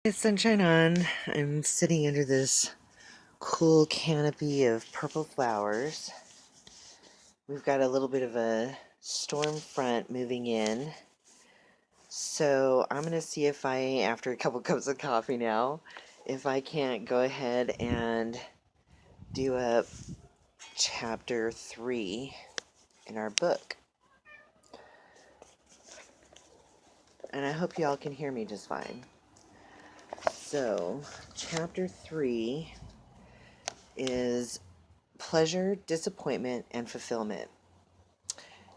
It's sunshine on. I'm sitting under this cool canopy of purple flowers. We've got a little bit of a storm front moving in. So I'm going to see if after a couple cups of coffee now, if I can't go ahead and do up chapter 3 in our book. And I hope you all can hear me just fine. So, chapter 3 is pleasure, disappointment, and fulfillment.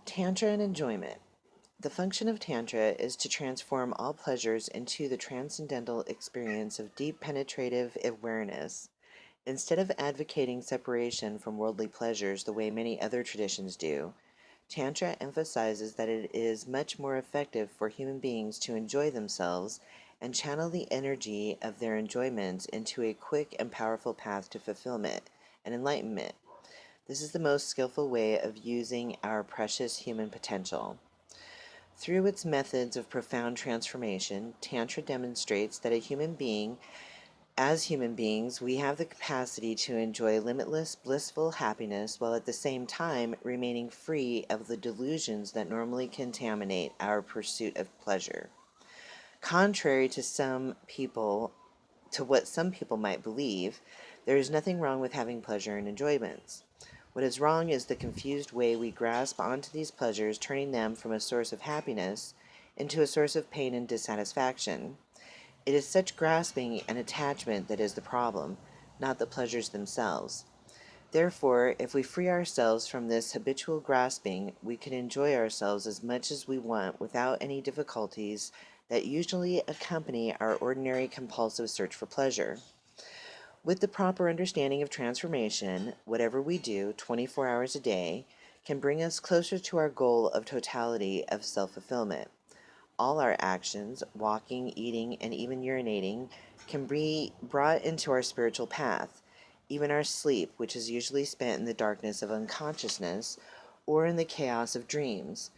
Tantra and enjoyment. The function of Tantra is to transform all pleasures into the transcendental experience of deep penetrative awareness. Instead of advocating separation from worldly pleasures the way many other traditions do, Tantra emphasizes that it is much more effective for human beings to enjoy themselves and channel the energy of their enjoyments into a quick and powerful path to fulfillment and enlightenment. This is the most skillful way of using our precious human potential. Through its methods of profound transformation, Tantra demonstrates that as human beings, we have the capacity to enjoy limitless, blissful happiness while at the same time remaining free of the delusions that normally contaminate our pursuit of pleasure. Contrary to what some people might believe, there is nothing wrong with having pleasure and enjoyments. What is wrong is the confused way we grasp onto these pleasures, turning them from a source of happiness into a source of pain and dissatisfaction. It is such grasping and attachment that is the problem, not the pleasures themselves. Therefore, if we free ourselves from this habitual grasping, we can enjoy ourselves as much as we want without any difficulties that usually accompany our ordinary compulsive search for pleasure. With the proper understanding of transformation, whatever we do 24 hours a day can bring us closer to our goal of totality of self-fulfillment. All our actions, walking, eating, and even urinating, can be brought into our spiritual path. Even our sleep, which is usually spent in the darkness of unconsciousness or in the chaos of dreams,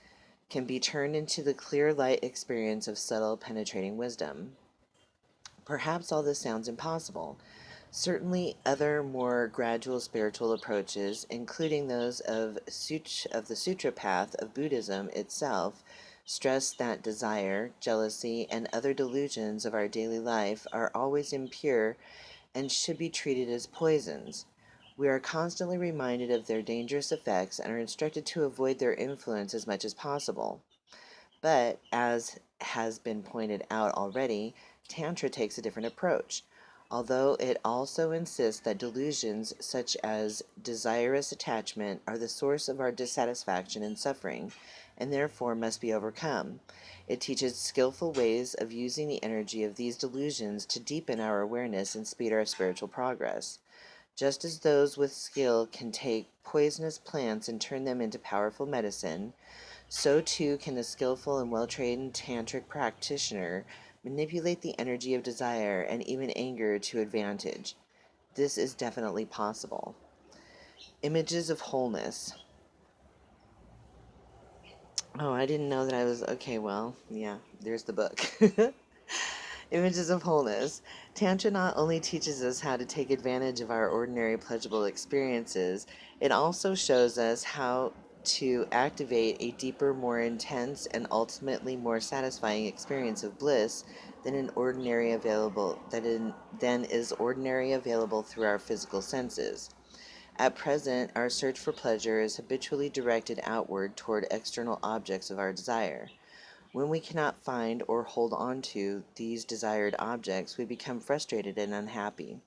can be turned into the clear light experience of subtle penetrating wisdom. Perhaps all this sounds impossible. Certainly, other more gradual spiritual approaches, including those of the Sutra path of Buddhism itself, stress that desire, jealousy, and other delusions of our daily life are always impure and should be treated as poisons. We are constantly reminded of their dangerous effects and are instructed to avoid their influence as much as possible. But, as has been pointed out already, Tantra takes a different approach. Although it also insists that delusions such as desirous attachment are the source of our dissatisfaction and suffering, and therefore must be overcome, it teaches skillful ways of using the energy of these delusions to deepen our awareness and speed our spiritual progress. Just as those with skill can take poisonous plants and turn them into powerful medicine, so too can the skillful and well-trained tantric practitioner manipulate the energy of desire and even anger to advantage. This is definitely possible. Images of wholeness. Oh, I didn't know that I was... Okay, well, yeah, there's the book. Images of wholeness. Tantra not only teaches us how to take advantage of our ordinary pleasurable experiences, it also shows us how to activate a deeper, more intense, and ultimately more satisfying experience of bliss than is ordinary available through our physical senses. At present, our search for pleasure is habitually directed outward toward external objects of our desire. When we cannot find or hold on to these desired objects, we become frustrated and unhappy.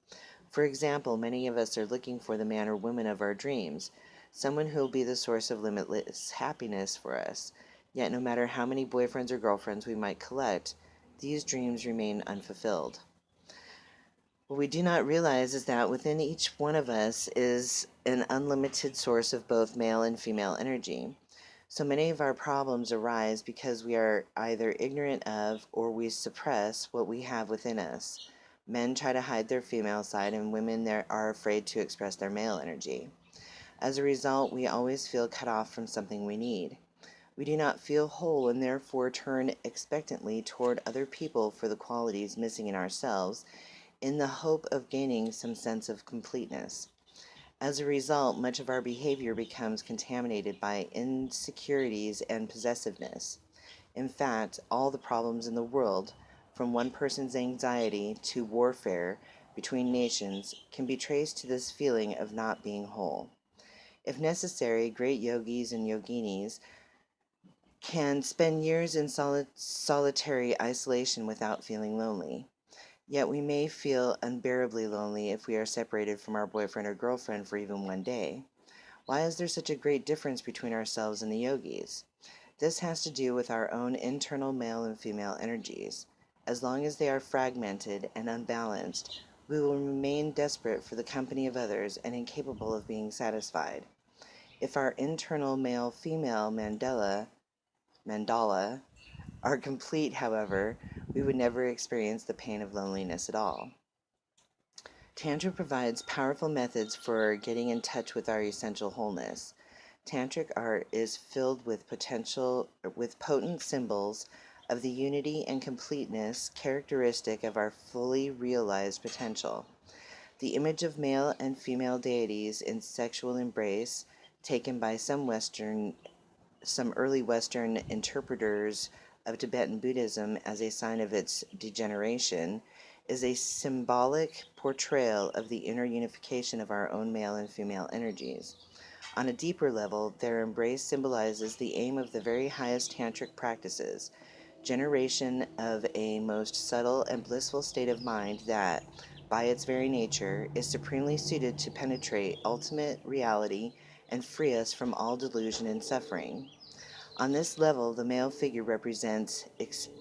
For example, many of us are looking for the man or woman of our dreams, someone who will be the source of limitless happiness for us. Yet no matter how many boyfriends or girlfriends we might collect, these dreams remain unfulfilled. What we do not realize is that within each one of us is an unlimited source of both male and female energy. So many of our problems arise because we are either ignorant of or we suppress what we have within us. Men try to hide their female side, and women are afraid to express their male energy. As a result, we always feel cut off from something we need. We do not feel whole and therefore turn expectantly toward other people for the qualities missing in ourselves in the hope of gaining some sense of completeness. As a result, much of our behavior becomes contaminated by insecurities and possessiveness. In fact, all the problems in the world, from one person's anxiety to warfare between nations, can be traced to this feeling of not being whole. If necessary, great yogis and yoginis can spend years in solitary isolation without feeling lonely. Yet we may feel unbearably lonely if we are separated from our boyfriend or girlfriend for even one day. Why is there such a great difference between ourselves and the yogis? This has to do with our own internal male and female energies. As long as they are fragmented and unbalanced, we will remain desperate for the company of others and incapable of being satisfied. If our internal male-female mandala are complete, however, we would never experience the pain of loneliness at all. Tantra provides powerful methods for getting in touch with our essential wholeness. Tantric art is filled with potent symbols of the unity and completeness characteristic of our fully realized potential. The image of male and female deities in sexual embrace, taken by some early Western interpreters of Tibetan Buddhism as a sign of its degeneration, is a symbolic portrayal of the inner unification of our own male and female energies. On a deeper level, their embrace symbolizes the aim of the very highest tantric practices, generation of a most subtle and blissful state of mind that, by its very nature, is supremely suited to penetrate ultimate reality and free us from all delusion and suffering. On this level, the male figure represents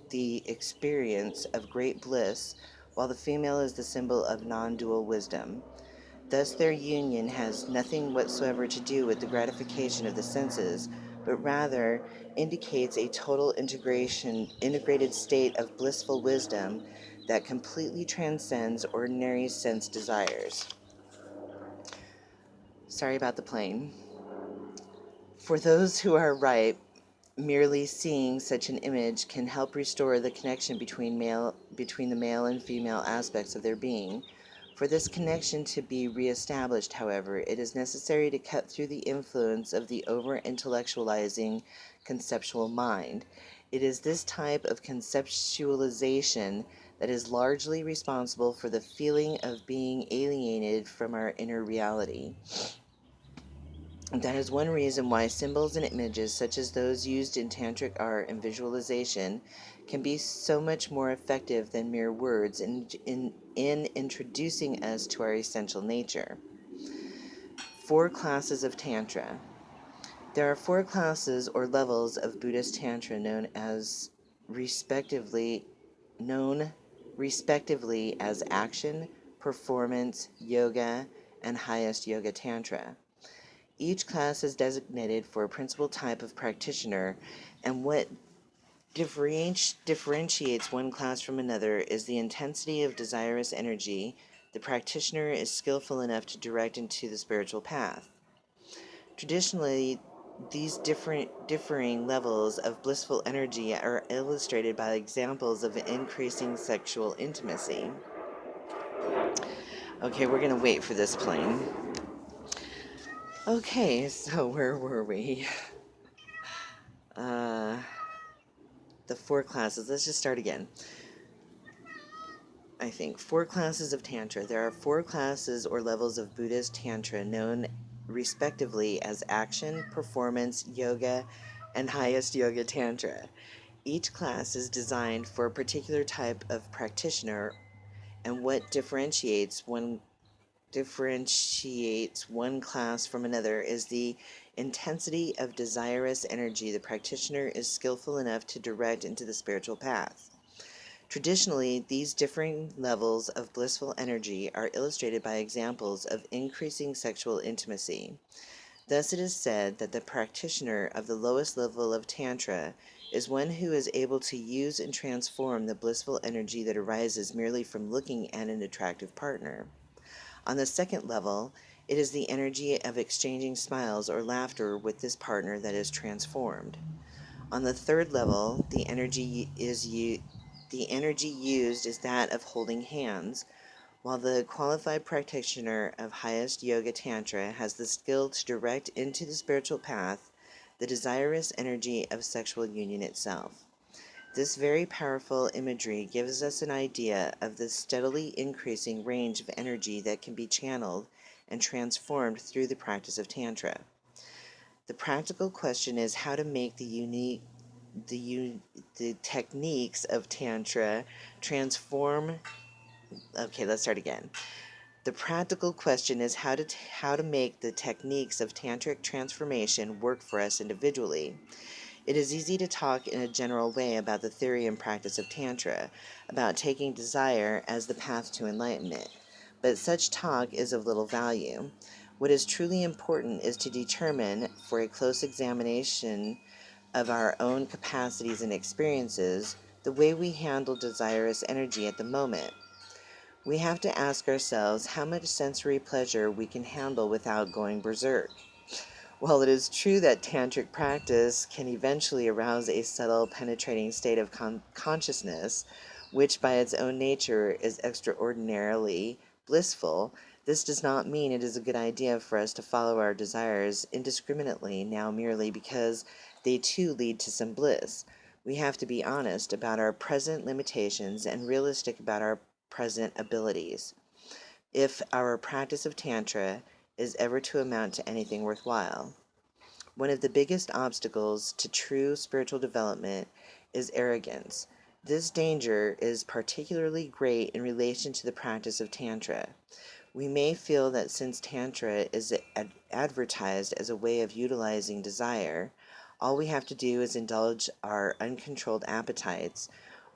the experience of great bliss, while the female is the symbol of non-dual wisdom. Thus, their union has nothing whatsoever to do with the gratification of the senses, but rather indicates a total integrated state of blissful wisdom that completely transcends ordinary sense desires. Sorry about the plane. For those who are ripe, merely seeing such an image can help restore the connection between the male and female aspects of their being. For this connection to be reestablished, however, it is necessary to cut through the influence of the over-intellectualizing conceptual mind. It is this type of conceptualization that is largely responsible for the feeling of being alienated from our inner reality. That is one reason why symbols and images such as those used in tantric art and visualization can be so much more effective than mere words in introducing us to our essential nature. 4 classes of Tantra. There are 4 classes or levels of Buddhist Tantra known respectively as action, performance, yoga, and highest yoga tantra. Each class is designated for a principal type of practitioner, and what differentiates one class from another is the intensity of desirous energy the practitioner is skillful enough to direct into the spiritual path. Traditionally, these differing levels of blissful energy are illustrated by examples of increasing sexual intimacy. Okay, we're going to wait for this plane. Okay, so where were we? The 4 classes. Let's just start again. I think 4 classes of Tantra. There are 4 classes or levels of Buddhist Tantra known respectively as action, performance, yoga, and highest yoga Tantra. Each class is designed for a particular type of practitioner, and what differentiates one class from another is the intensity of desirous energy the practitioner is skillful enough to direct into the spiritual path. Traditionally, these differing levels of blissful energy are illustrated by examples of increasing sexual intimacy. Thus it is said that the practitioner of the lowest level of Tantra is one who is able to use and transform the blissful energy that arises merely from looking at an attractive partner. On the second level, it is the energy of exchanging smiles or laughter with this partner that is transformed. On the third level, the energy used is that of holding hands, while the qualified practitioner of highest yoga tantra has the skill to direct into the spiritual path the desirous energy of sexual union itself. This very powerful imagery gives us an idea of the steadily increasing range of energy that can be channeled and transformed through the practice of Tantra. The practical question is how to make the techniques of Tantra transform. Okay, let's start again. The practical question is how to make the techniques of tantric transformation work for us individually. It is easy to talk in a general way about the theory and practice of Tantra, about taking desire as the path to enlightenment, but such talk is of little value. What is truly important is to determine, for a close examination of our own capacities and experiences, the way we handle desirous energy at the moment. We have to ask ourselves how much sensory pleasure we can handle without going berserk. While it is true that tantric practice can eventually arouse a subtle, penetrating state of consciousness, which by its own nature is extraordinarily blissful, this does not mean it is a good idea for us to follow our desires indiscriminately now merely because they too lead to some bliss. We have to be honest about our present limitations and realistic about our present abilities. If our practice of Tantra is ever to amount to anything worthwhile. One of the biggest obstacles to true spiritual development is arrogance. This danger is particularly great in relation to the practice of Tantra. We may feel that since Tantra is advertised as a way of utilizing desire, all we have to do is indulge our uncontrolled appetites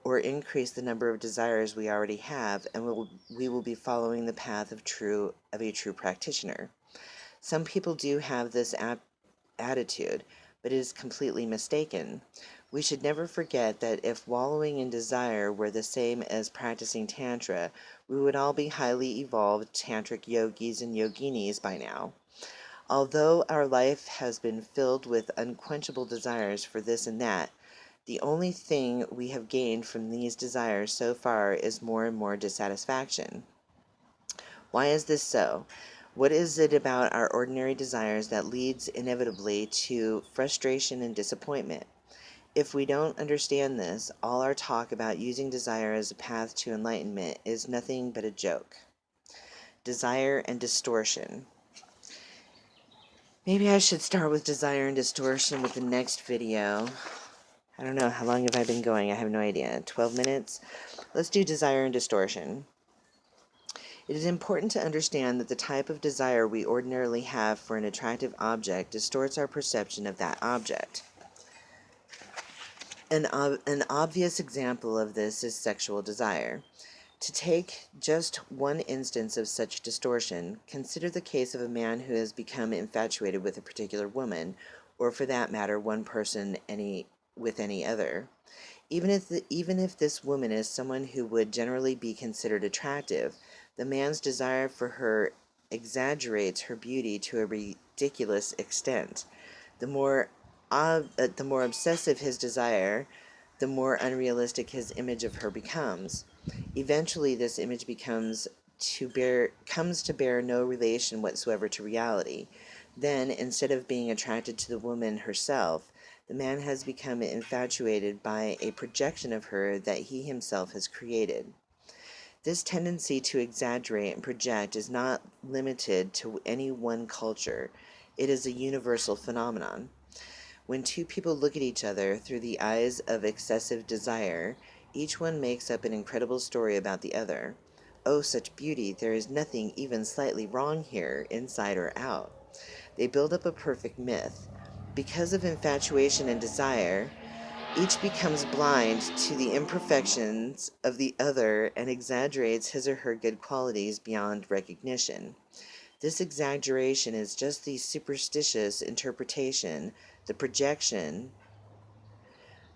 or increase the number of desires we already have, and we will be following the path of a true practitioner. Some people do have this attitude, but it is completely mistaken. We should never forget that if wallowing in desire were the same as practicing Tantra, we would all be highly evolved tantric yogis and yoginis by now. Although our life has been filled with unquenchable desires for this and that, the only thing we have gained from these desires so far is more and more dissatisfaction. Why is this so? What is it about our ordinary desires that leads inevitably to frustration and disappointment? If we don't understand this, all our talk about using desire as a path to enlightenment is nothing but a joke. Desire and distortion. Maybe I should start with desire and distortion with the next video. I don't know, how long have I been going? I have no idea. 12 minutes? Let's do desire and distortion. It is important to understand that the type of desire we ordinarily have for an attractive object distorts our perception of that object. An obvious example of this is sexual desire. To take just one instance of such distortion, consider the case of a man who has become infatuated with a particular woman, or for that matter, one person with any other. Even if this woman is someone who would generally be considered attractive, the man's desire for her exaggerates her beauty to a ridiculous extent. The more obsessive his desire, the more unrealistic his image of her becomes. Eventually, this image comes to bear no relation whatsoever to reality. Then, instead of being attracted to the woman herself, the man has become infatuated by a projection of her that he himself has created. This tendency to exaggerate and project is not limited to any one culture. It is a universal phenomenon. When two people look at each other through the eyes of excessive desire, each one makes up an incredible story about the other. Oh, such beauty, there is nothing even slightly wrong here, inside or out. They build up a perfect myth. Because of infatuation and desire, each becomes blind to the imperfections of the other and exaggerates his or her good qualities beyond recognition. This exaggeration is just the superstitious interpretation, the projection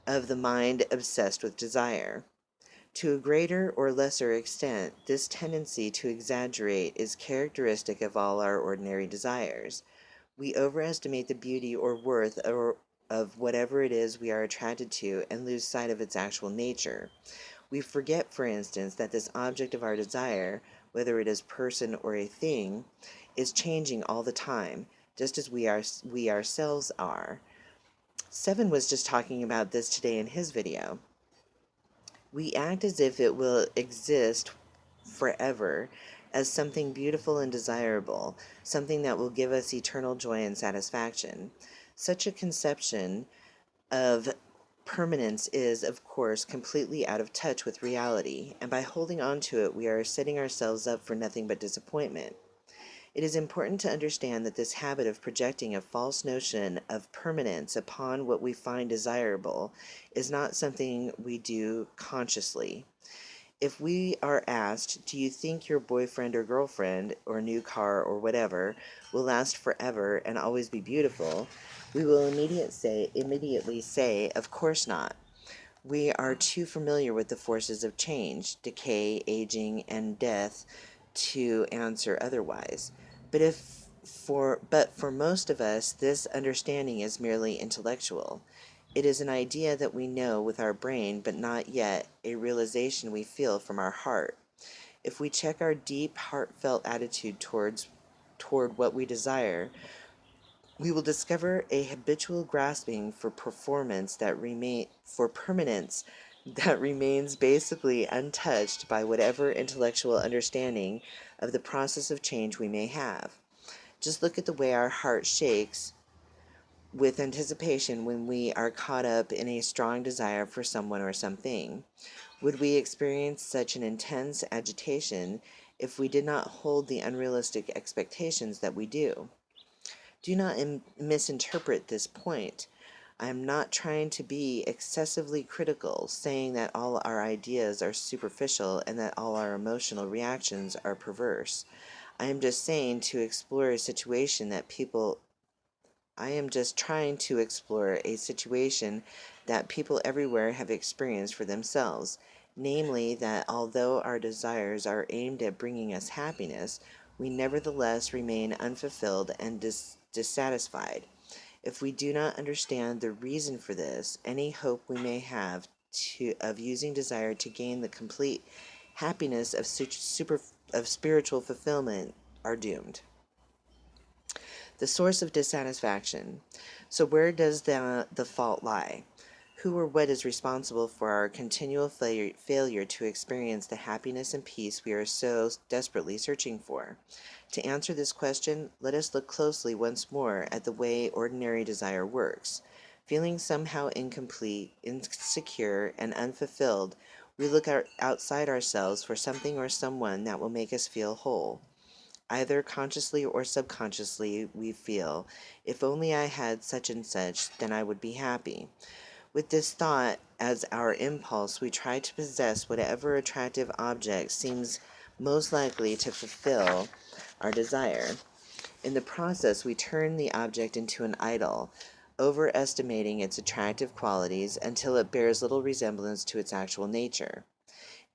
of the mind obsessed with desire. To a greater or lesser extent, this tendency to exaggerate is characteristic of all our ordinary desires. We overestimate the beauty or worth of whatever it is we are attracted to and lose sight of its actual nature. We forget, for instance, that this object of our desire, whether it is person or a thing, is changing all the time, just as we ourselves are. Seven was just talking about this today in his video. We act as if it will exist forever as something beautiful and desirable, something that will give us eternal joy and satisfaction. Such a conception of permanence is, of course, completely out of touch with reality, and by holding on to it, we are setting ourselves up for nothing but disappointment. It is important to understand that this habit of projecting a false notion of permanence upon what we find desirable is not something we do consciously. If we are asked, do you think your boyfriend or girlfriend or new car or whatever will last forever and always be beautiful, we will immediately say, of course not. We are too familiar with the forces of change, decay, aging, and death to answer otherwise. But for most of us, this understanding is merely intellectual. It is an idea that we know with our brain, but not yet a realization we feel from our heart. If we check our deep, heartfelt attitude toward what we desire, we will discover a habitual grasping for permanence that remains basically untouched by whatever intellectual understanding of the process of change we may have. Just look at the way our heart shakes with anticipation when we are caught up in a strong desire for someone or something. Would we experience such an intense agitation if we did not hold the unrealistic expectations that we do? Do not misinterpret this point. I am not trying to be excessively critical, saying that all our ideas are superficial and that all our emotional reactions are perverse. I am just saying to explore a situation that people I am just trying to explore a situation that people everywhere have experienced for themselves, namely that although our desires are aimed at bringing us happiness, we nevertheless remain unfulfilled and dissatisfied. If we do not understand the reason for this, any hope we may have of using desire to gain the complete happiness of spiritual fulfillment are doomed. The source of dissatisfaction. So, where does the fault lie? Who or what is responsible for our continual failure to experience the happiness and peace we are so desperately searching for? To answer this question, let us look closely once more at the way ordinary desire works. Feeling somehow incomplete, insecure, and unfulfilled, we look outside ourselves for something or someone that will make us feel whole. Either consciously or subconsciously, we feel, if only I had such and such, then I would be happy. With this thought as our impulse, we try to possess whatever attractive object seems most likely to fulfill our desire. In the process, we turn the object into an idol, overestimating its attractive qualities until it bears little resemblance to its actual nature.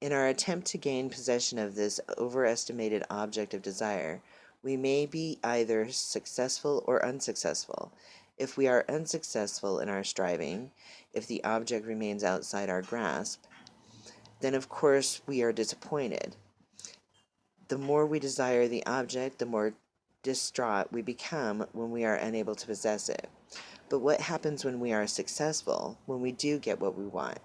In our attempt to gain possession of this overestimated object of desire, we may be either successful or unsuccessful. If we are unsuccessful in our striving, if the object remains outside our grasp, then of course we are disappointed. The more we desire the object, the more distraught we become when we are unable to possess it. But what happens when we are successful, when we do get what we want?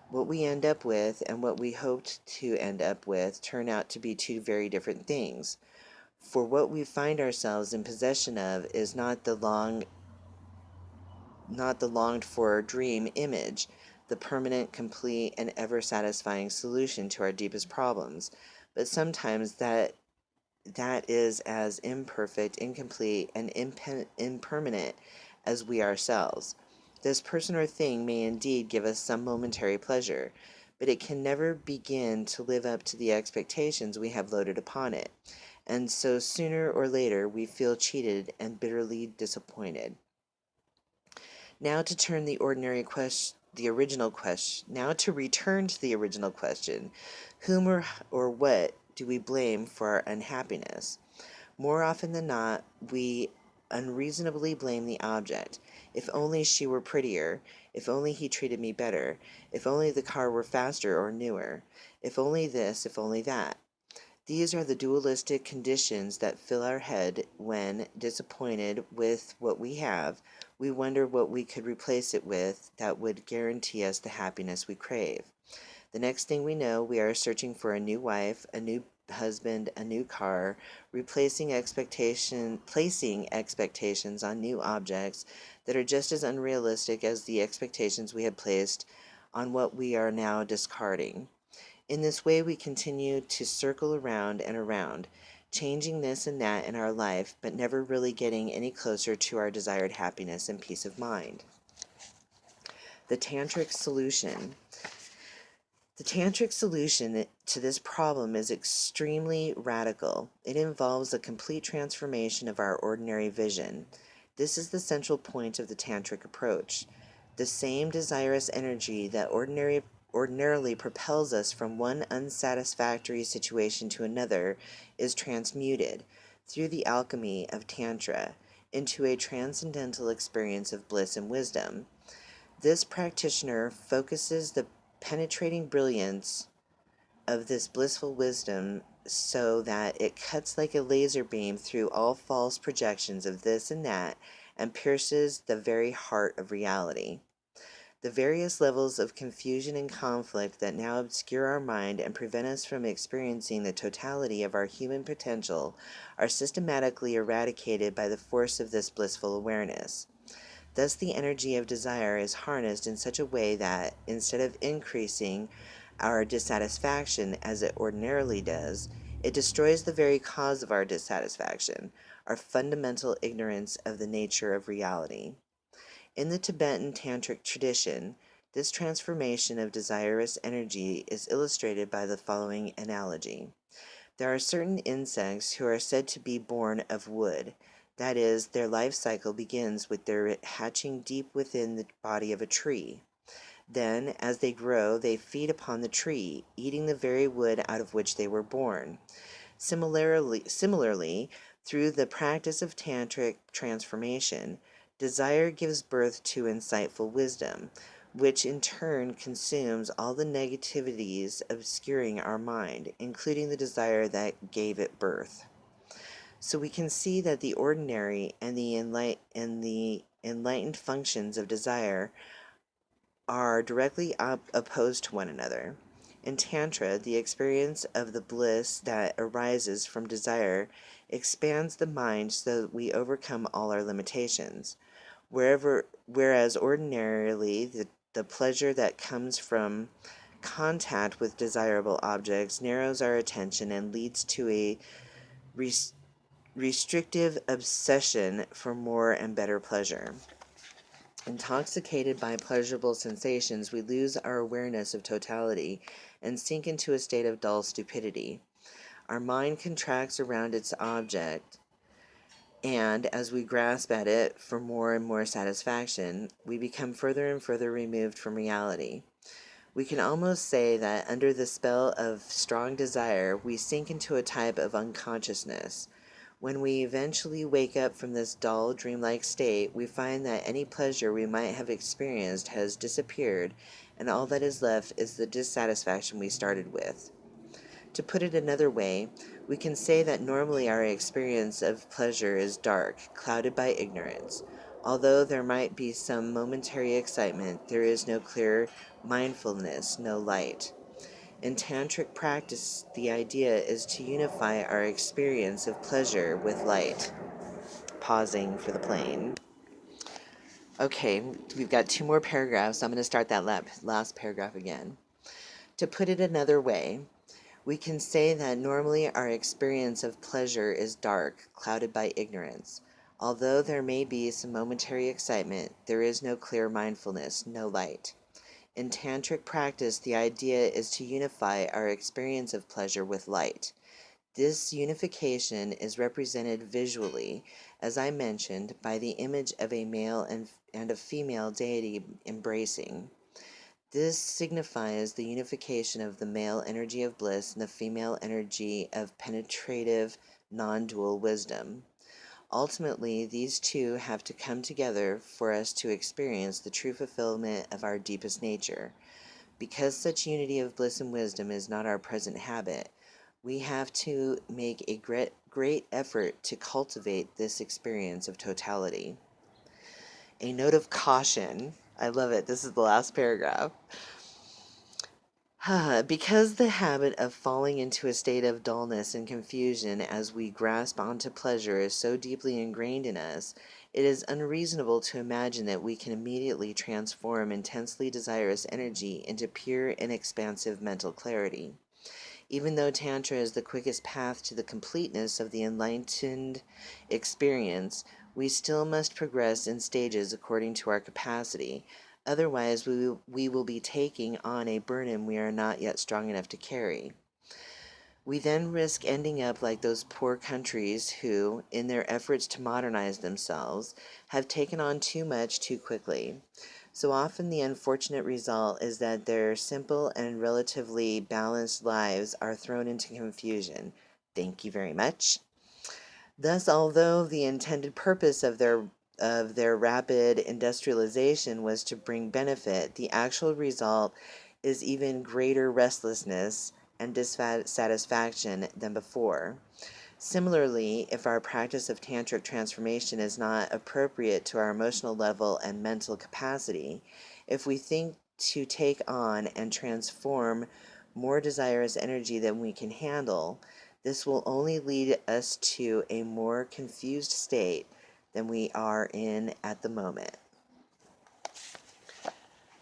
What we end up with and what we hoped to end up with turn out to be two very different things. For what we find ourselves in possession of is not the longed for dream image, the permanent, complete, and ever satisfying solution to our deepest problems, but sometimes that is as imperfect, incomplete, and impermanent as we ourselves. This person or thing may indeed give us some momentary pleasure, but it can never begin to live up to the expectations we have loaded upon it, and so sooner or later we feel cheated and bitterly disappointed. Now to turn the original question. Now to return to the original question, whom or what do we blame for our unhappiness? More often than not, we unreasonably blame the object. If only she were prettier. If only he treated me better. If only the car were faster or newer. If only this, if only that. These are the dualistic conditions that fill our head when, disappointed with what we have, we wonder what we could replace it with that would guarantee us the happiness we crave. The next thing we know, we are searching for a new wife, a new husband, a new car, placing expectations on new objects that are just as unrealistic as the expectations we had placed on what we are now discarding. In this way, we continue to circle around and around, changing this and that in our life, but never really getting any closer to our desired happiness and peace of mind. The Tantric solution. The Tantric solution to this problem is extremely radical. It involves a complete transformation of our ordinary vision. This is the central point of the Tantric approach. The same desirous energy that ordinarily propels us from one unsatisfactory situation to another is transmuted, through the alchemy of Tantra, into a transcendental experience of bliss and wisdom. This practitioner focuses the penetrating brilliance of this blissful wisdom so that it cuts like a laser beam through all false projections of this and that and pierces the very heart of reality. The various levels of confusion and conflict that now obscure our mind and prevent us from experiencing the totality of our human potential are systematically eradicated by the force of this blissful awareness. Thus, the energy of desire is harnessed in such a way that, instead of increasing our dissatisfaction as it ordinarily does, it destroys the very cause of our dissatisfaction, our fundamental ignorance of the nature of reality. In the Tibetan Tantric tradition, this transformation of desirous energy is illustrated by the following analogy. There are certain insects who are said to be born of wood. That is, their life cycle begins with their hatching deep within the body of a tree. Then, as they grow, they feed upon the tree, eating the very wood out of which they were born. Similarly, through the practice of tantric transformation, desire gives birth to insightful wisdom, which in turn consumes all the negativities obscuring our mind, including the desire that gave it birth. So we can see that the ordinary and the enlightened functions of desire are directly opposed to one another. In Tantra, the experience of the bliss that arises from desire expands the mind so that we overcome all our limitations. Whereas ordinarily the pleasure that comes from contact with desirable objects narrows our attention and leads to a restrictive obsession for more and better pleasure. Intoxicated by pleasurable sensations, we lose our awareness of totality and sink into a state of dull stupidity. Our mind contracts around its object, and as we grasp at it for more and more satisfaction, we become further and further removed from reality. We can almost say that under the spell of strong desire, we sink into a type of unconsciousness. When we eventually wake up from this dull, dreamlike state, we find that any pleasure we might have experienced has disappeared, and all that is left is the dissatisfaction we started with. To put it another way, we can say that normally our experience of pleasure is dark, clouded by ignorance. Although there might be some momentary excitement, there is no clear mindfulness, no light. In Tantric practice, the idea is to unify our experience of pleasure with light. Pausing for the plane. Okay, we've got 2 more paragraphs. I'm going to start that last paragraph again. To put it another way, we can say that normally our experience of pleasure is dark, clouded by ignorance. Although there may be some momentary excitement, there is no clear mindfulness, no light. In Tantric practice, the idea is to unify our experience of pleasure with light. This unification is represented visually, as I mentioned, by the image of a male and a female deity embracing. This signifies the unification of the male energy of bliss and the female energy of penetrative, non-dual wisdom. Ultimately, these two have to come together for us to experience the true fulfillment of our deepest nature. Because such unity of bliss and wisdom is not our present habit, we have to make a great effort to cultivate this experience of totality. A note of caution. I love it. This is the last paragraph. Because the habit of falling into a state of dullness and confusion as we grasp onto pleasure is so deeply ingrained in us, it is unreasonable to imagine that we can immediately transform intensely desirous energy into pure and expansive mental clarity. Even though Tantra is the quickest path to the completeness of the enlightened experience, we still must progress in stages according to our capacity. Otherwise, we will be taking on a burden we are not yet strong enough to carry. We then risk ending up like those poor countries who, in their efforts to modernize themselves, have taken on too much too quickly. So often the unfortunate result is that their simple and relatively balanced lives are thrown into confusion. Thank you very much. Thus, although the intended purpose of their rapid industrialization was to bring benefit, the actual result is even greater restlessness and dissatisfaction than before. Similarly, if our practice of tantric transformation is not appropriate to our emotional level and mental capacity, if we think to take on and transform more desirous energy than we can handle, this will only lead us to a more confused state than we are in at the moment.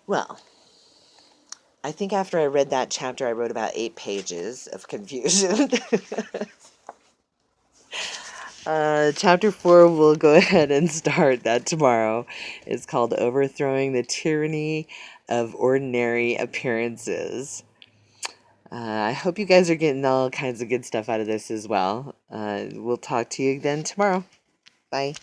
Well, I think after I read that chapter, I wrote about 8 pages of confusion. Chapter 4, we'll go ahead and start that tomorrow. It's called Overthrowing the Tyranny of Ordinary Appearances. I hope you guys are getting all kinds of good stuff out of this as well. We'll talk to you then tomorrow. Bye.